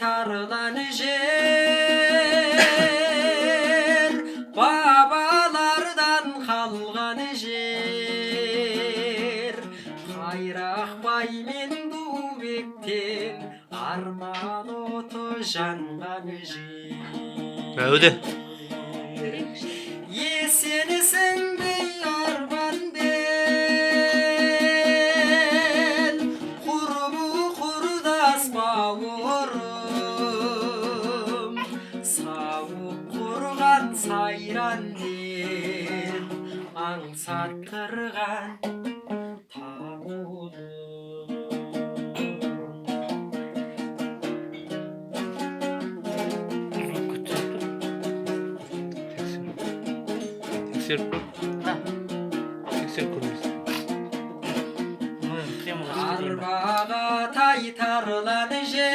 тарлан жер, бабалардан қалған жер. Қайрақбай мен Дубектен арман оты жанған жер. Әуде. Есенсің бе арман бен, құрбы құрдас бауырым, сауық құрған сайран ден, аңсаттырған тауды. Тексеріп көрмейсің. Арбаға тай тарлан жер,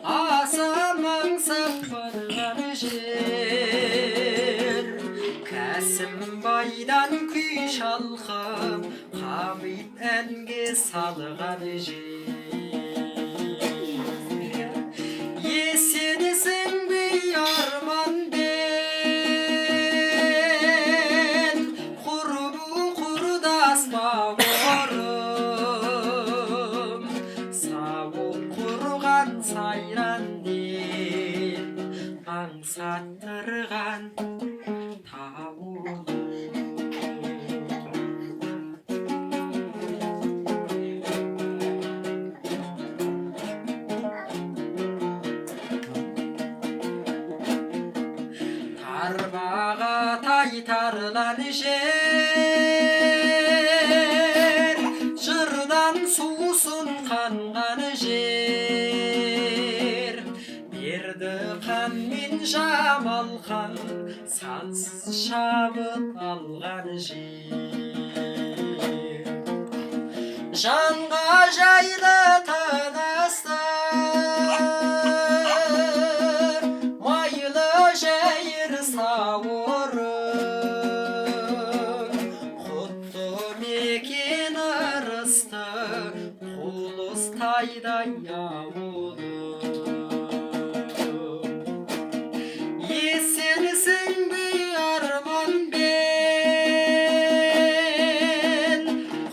асан аңсап барған жер. Кәсімбайдан күй шалқып, Қамит әнге салған жер. Есенсің бе арман бен, құрбы құрдас бауырым, сауық құрған сайран ден, аңсаттырған тауды. Арбаға тай тарлан жер, жырдан сусын қанған жер. Берді қан мен Жамал хан, сансыз шабыт алған жер. Жанға жайлы танастыр, майлы жайыр сауырым, құтты мекен ырысты, құлыс тайдай ауылым. Есенсің бе арман бен,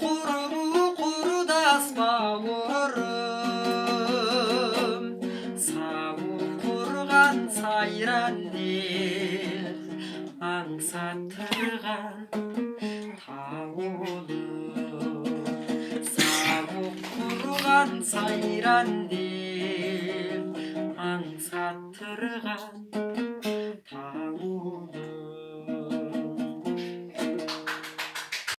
құрбы құрдас бауырым, сауық құрған сайран ден, аңсаттырған тауды. Сауық құрған сайран ден, аңсаттырған